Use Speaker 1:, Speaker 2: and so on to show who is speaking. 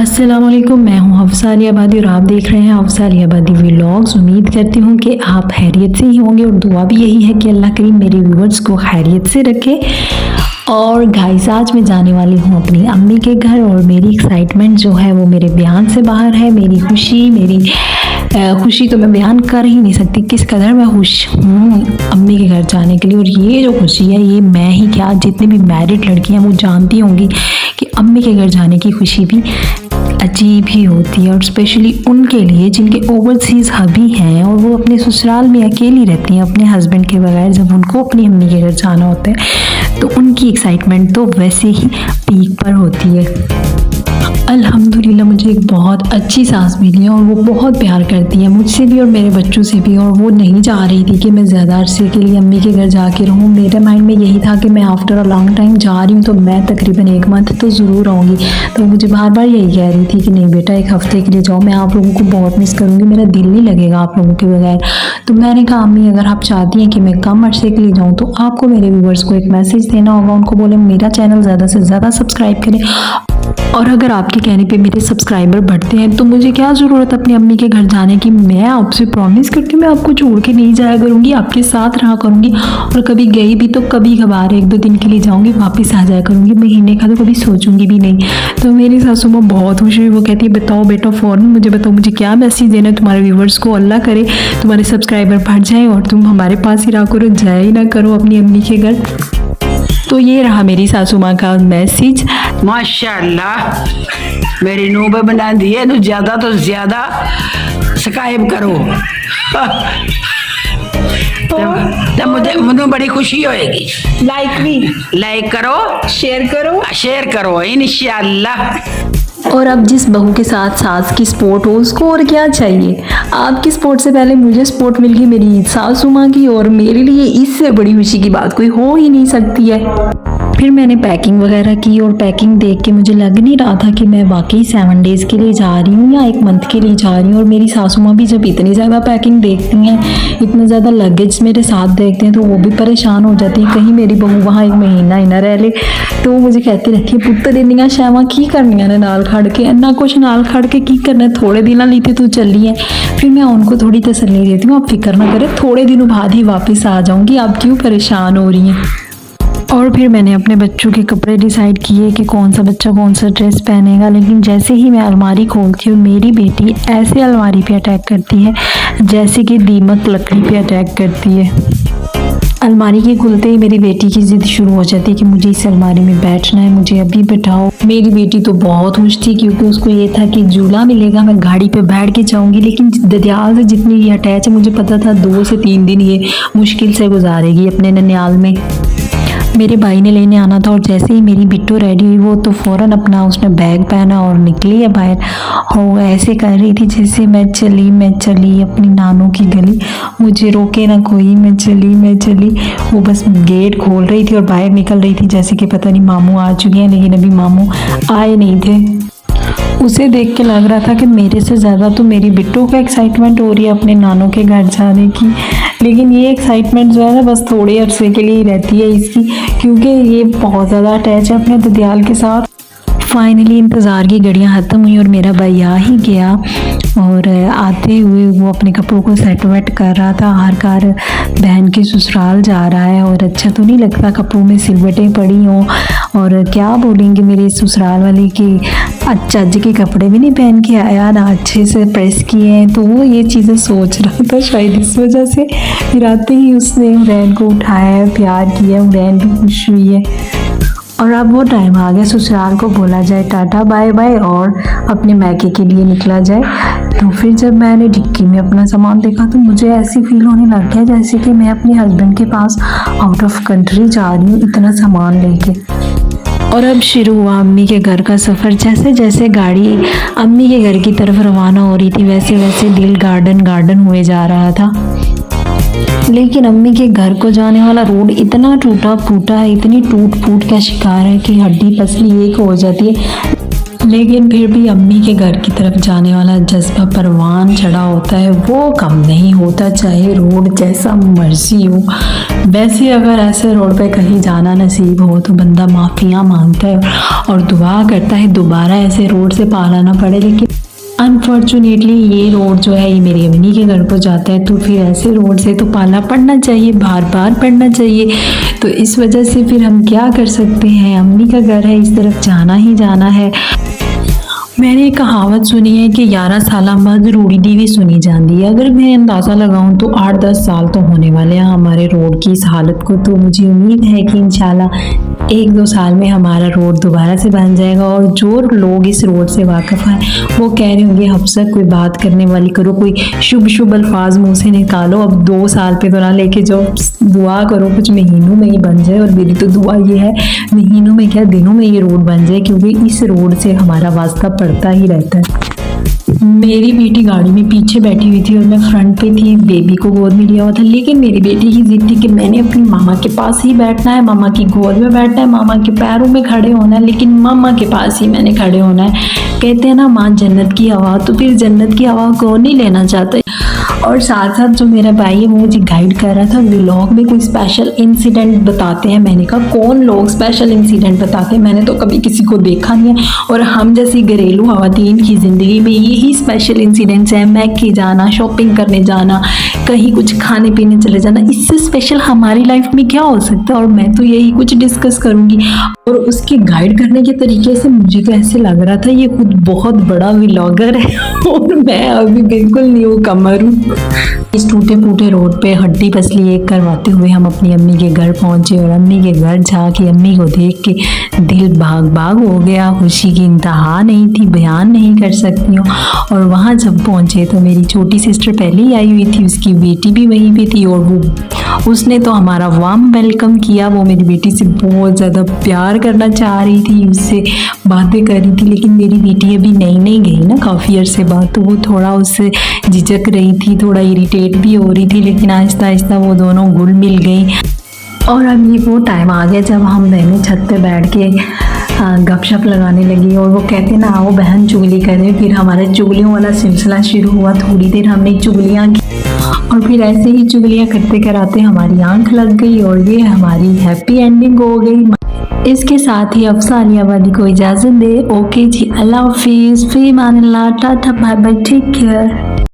Speaker 1: अस्सलामुअलैकुम, मैं हूं हफ्सा अली आबादी और आप देख रहे हैं हफ्सा अली आबादी व्लॉग्स। उम्मीद करती हूं कि आप खैरियत से ही होंगे और दुआ भी यही है कि अल्लाह करीम मेरे व्यूअर्स को खैरियत से रखे। और गाइस, आज मैं जाने वाली हूं अपनी अम्मी के घर और मेरी एक्साइटमेंट जो है वो मेरे बयान से बाहर है। मेरी खुशी तो मैं बयान कर ही नहीं सकती किस कदर मैं खुश हूँ अम्मी के घर जाने के लिए। और ये जो खुशी है ये मैं ही क्या, जितनी भी मैरिड लड़कियाँ वो जानती होंगी कि अम्मी के घर जाने की खुशी भी अजीब ही होती है। और स्पेशली उनके लिए जिनके ओवरसीज़ हबी हैं और वो अपने ससुराल में अकेली रहती हैं अपने हस्बैंड के बगैर, जब उनको अपनी अम्मी के घर जाना होता है तो उनकी एक्साइटमेंट तो वैसे ही पीक पर होती है। अल्हम्दुलिल्लाह मुझे एक बहुत अच्छी सास मिली है और वो बहुत प्यार करती है मुझसे भी और मेरे बच्चों से भी। और वो नहीं चाह रही थी कि मैं ज़्यादा अरसे के लिए अम्मी के घर जाके रहूँ। मेरे माइंड में यही था कि मैं आफ्टर अ लॉन्ग टाइम जा रही हूँ तो मैं तकरीबन 1 मंथ तो ज़रूर आऊँगी। तो मुझे बार बार यही कह रही थी कि नहीं बेटा, 1 हफ़्ते के लिए जाओ, मैं आप लोगों को बहुत मिस करूँगी, मेरा दिल नहीं लगेगा आप लोगों के बगैर। तो मैंने कहा अम्मी, अगर आप चाहती हैं कि मैं कम अरसे के लिए जाऊँ तो आपको मेरे व्यूवर्स को एक मैसेज देना होगा, उनको बोले मेरा चैनल ज़्यादा से ज़्यादा सब्सक्राइब करें। और अगर आपके कहने पे मेरे सब्सक्राइबर बढ़ते हैं तो मुझे क्या ज़रूरत अपनी अम्मी के घर जाने की। मैं आपसे प्रॉमिस करती हूँ मैं आपको छोड़ के नहीं जाया करूँगी, आपके साथ रहा करूँगी। और कभी गई भी तो कभी कभार 1-2 दिन के लिए जाऊँगी, वापस आ जाया करूँगी, महीने का तो कभी सोचूंगी भी नहीं। तो मेरी सासू माँ बहुत खुश हुई, वो कहती है बताओ बेटा, फ़ौरन मुझे बताओ मुझे क्या मैसेज देना है तुम्हारे व्यूवर्स को। अल्लाह करे तुम्हारे सब्सक्राइबर बढ़ जाए और तुम हमारे पास ही रहा करो, जाया ही ना करो अपनी अम्मी के घर। तो ये रहा मेरी सासू माँ का मैसेज।
Speaker 2: माशाअल्लाह मेरी नूह पे बना दिए तो ज़्यादा सब्सक्राइब करो तो मुझे बड़ी खुशी होएगी। लाइक करो, शेयर करो इंशाअल्लाह।
Speaker 1: और अब जिस बहू के साथ सास की सपोर्ट हो उसको और क्या चाहिए। आपकी सपोर्ट से पहले मुझे सपोर्ट मिल गई मेरी सासू माँ की, और मेरे लिए इससे बड़ी खुशी की बात कोई हो ही नहीं सकती है। फिर मैंने पैकिंग वगैरह की और पैकिंग देख के मुझे लग नहीं रहा था कि मैं वाकई 7 डेज़ के लिए जा रही हूँ या 1 मंथ के लिए जा रही हूँ। और मेरी सासू माँ भी जब इतनी ज़्यादा पैकिंग देखती हैं, इतना ज़्यादा लगेज मेरे साथ देखते हैं तो वो भी परेशान हो जाती हैं, कहीं मेरी बहू वहाँ 1 महीना ही ना रह ले। तो वो मुझे कहती रहती है पुत्त दिनिया शैवा की करनिया ने नाल खड़ के, इन्ना कुछ नाल खड़ के की करना, थोड़े दिन लीते तू चली है। फिर मैं उनको थोड़ी तसल्ली देती हूँ, आप फिक्र ना करें, थोड़े दिनों बाद ही वापस आ जाऊँगी, आप क्यों परेशान हो रही हैं। और फिर मैंने अपने बच्चों के कपड़े डिसाइड किए कि कौन सा बच्चा कौन सा ड्रेस पहनेगा। लेकिन जैसे ही मैं अलमारी खोलती हूँ मेरी बेटी ऐसे अलमारी पे अटैक करती है जैसे कि दीमक लकड़ी पे अटैक करती है। अलमारी के खुलते ही मेरी बेटी की जिद शुरू हो जाती है कि मुझे इस अलमारी में बैठना है, मुझे अभी बैठाओ। मेरी बेटी तो बहुत खुश थी क्योंकि उसको ये था कि झूला मिलेगा, मैं गाड़ी पे बैठ के जाऊंगी। लेकिन ददियाल से जितनी ये अटैच है मुझे पता था 2 से 3 दिन ये मुश्किल से गुजारेगी अपने ननियाल में। मेरे भाई ने लेने आना था और जैसे ही मेरी बिट्टू रेडी हुई वो तो फ़ौरन अपना उसने बैग पहना और निकली है बाहर। और वो ऐसे कर रही थी जैसे मैं चली अपनी नानों की गली, मुझे रोके ना कोई, मैं चली। वो बस गेट खोल रही थी और बाहर निकल रही थी जैसे कि पता नहीं मामू आ चुके हैं, लेकिन अभी मामू आए नहीं थे। उसे देख के लग रहा था कि मेरे से ज़्यादा तो मेरी बिट्टू को एक्साइटमेंट हो रही है अपने नानों के घर जाने की। लेकिन ये एक्साइटमेंट जो है ना बस थोड़े अरसे के लिए ही रहती है इसकी, क्योंकि ये बहुत ज़्यादा अटैच है अपने ददियाल के साथ। फाइनली इंतज़ार की घड़ियाँ ख़त्म हुई और मेरा भाई आ ही गया। और आते हुए वो अपने कपड़ों को सेट वेट कर रहा था, आखिरकार बहन के ससुराल जा रहा है और अच्छा तो नहीं लगता कपड़ों में सिलवटें पड़ी हों। और क्या बोलेंगे मेरे ससुराल वाले कि चज्ज के कपड़े भी नहीं पहन के आया, ना अच्छे से प्रेस किए हैं। तो वो ये चीज़ें सोच रहा था शायद इस वजह से। फिर आते ही उसने हुरैन को उठाया, प्यार किया, हुरैन भी खुश हुई है। और अब वो टाइम आ गया ससुराल को बोला जाए टाटा बाय बाय और अपने मैके के लिए निकला जाए। तो फिर जब मैंने डिक्की में अपना सामान देखा तो मुझे ऐसी फील होने लग गया जैसे कि मैं अपने हस्बैंड के पास आउट ऑफ कंट्री जा रही हूँ इतना सामान लेके। और अब शुरू हुआ अम्मी के घर का सफ़र। जैसे जैसे गाड़ी अम्मी के घर की तरफ रवाना हो रही थी वैसे वैसे दिल गार्डन हुए जा रहा था। लेकिन अम्मी के घर को जाने वाला रोड इतना टूटा फूटा है, इतनी टूट फूट का शिकार है कि हड्डी पसली एक हो जाती है। लेकिन फिर भी अम्मी के घर की तरफ जाने वाला जज्बा परवान चढ़ा होता है, वो कम नहीं होता, चाहे रोड जैसा मर्जी हो। वैसे अगर ऐसे रोड पे कहीं जाना नसीब हो तो बंदा माफ़ियाँ मांगता है और दुआ करता है दोबारा ऐसे रोड से पार आना पड़े, लेकिन अनफॉर्चुनेटली ये रोड जो है ये मेरी अम्मी के घर को जाता है, तो फिर ऐसे रोड से तो पाला पड़ना चाहिए, बार बार पड़ना चाहिए। तो इस वजह से फिर हम क्या कर सकते हैं, अम्मी का घर है, इस तरफ जाना ही जाना है। मैंने एक कहावत सुनी है कि 11 साल बाद रूड़ी दी भी सुनी जाती है। अगर मैं अंदाज़ा लगाऊं तो 8-10 साल तो होने वाले हैं हमारे रोड की इस हालत को। तो मुझे उम्मीद है कि इंशाल्लाह 1-2 साल में हमारा रोड दोबारा से बन जाएगा। और जो लोग इस रोड से वाकिफ़ हैं वो कह रहे होंगे हफ्सा कोई बात करने वाली करो, कोई शुभ शुभ अल्फाज मुँह से निकालो, अब 2 साल पे तो ना लेके जाओ, दुआ करो कुछ महीनों में ही बन जाए। और मेरी तो दुआ ये है महीनों में क्या दिनों में ये रोड बन जाए, क्योंकि इस रोड से हमारा वास्ता पड़ता ही रहता है। मेरी बेटी गाड़ी में पीछे बैठी हुई थी और मैं फ्रंट पे थी, बेबी को गोद में लिया हुआ था। लेकिन मेरी बेटी की जिद थी कि मैंने अपनी मामा के पास ही बैठना है, मामा की गोद में बैठना है, मामा के पैरों में खड़े होना है, लेकिन मामा के पास ही मैंने खड़े होना है। कहते हैं ना माँ जन्नत की हवा, तो फिर जन्नत की हवा कौन नहीं लेना चाहता। और साथ साथ जो मेरा भाई है वो मुझे गाइड कर रहा था, व्लॉग में कोई स्पेशल इंसिडेंट बताते हैं। मैंने कहा कौन लोग स्पेशल इंसिडेंट बताते हैं, मैंने तो कभी किसी को देखा नहीं है। और हम जैसी घरेलू खवातीन की ज़िंदगी में यही स्पेशल इंसिडेंट्स हैं, मैके जाना, शॉपिंग करने जाना, कहीं कुछ खाने पीने चले जाना। इससे स्पेशल हमारी लाइफ में क्या हो सकता है। और मैं तो यही कुछ डिस्कस करूँगी। और उसके गाइड करने के तरीके से मुझे तो ऐसे लग रहा था ये खुद बहुत बड़ा व्लॉगर है और मैं अभी बिल्कुल न्यू कमर हूँ। इस टूटे फूटे रोड पे हड्डी पसली एक करवाते हुए हम अपनी अम्मी के घर पहुंचे। और अम्मी के घर जाके अम्मी को देख के दिल भाग भाग हो गया, खुशी की इंतहा नहीं थी, बयान नहीं कर सकती हूँ। और वहाँ जब पहुँचे तो मेरी छोटी सिस्टर पहले ही आई हुई थी, उसकी बेटी भी वहीं पे थी और उसने तो हमारा वार्म वेलकम किया। वो मेरी बेटी से बहुत ज़्यादा प्यार करना चाह रही थी, उससे बातें कर रही थी। लेकिन मेरी बेटी अभी नई नई गई ना काफ़ी अर्से बाद, तो वो थोड़ा उससे झिझक रही थी, थोड़ा इरिटेट भी हो रही थी। लेकिन आहिस्ता आहिस्ता वो दोनों घुल मिल गई। और अब ये वो टाइम आ गया जब हम बहनें छत पे बैठ के गपशप लगाने लगी। और वो कहते ना आओ बहन चुगली करें। फिर हमारा चुगलियों वाला सिलसिला शुरू हुआ। थोड़ी देर हमने चुगलियाँ की और फिर ऐसे ही चुगलियाँ करते कराते हमारी आंख लग गई और ये हमारी हैप्पी एंडिंग हो गई। इसके साथ ही अफसा आलियाबादी को इजाज़त दे। ओके जी, अल्लाह हाफिज़, फ़ी अमान अल्लाह, tata bye bye, take care.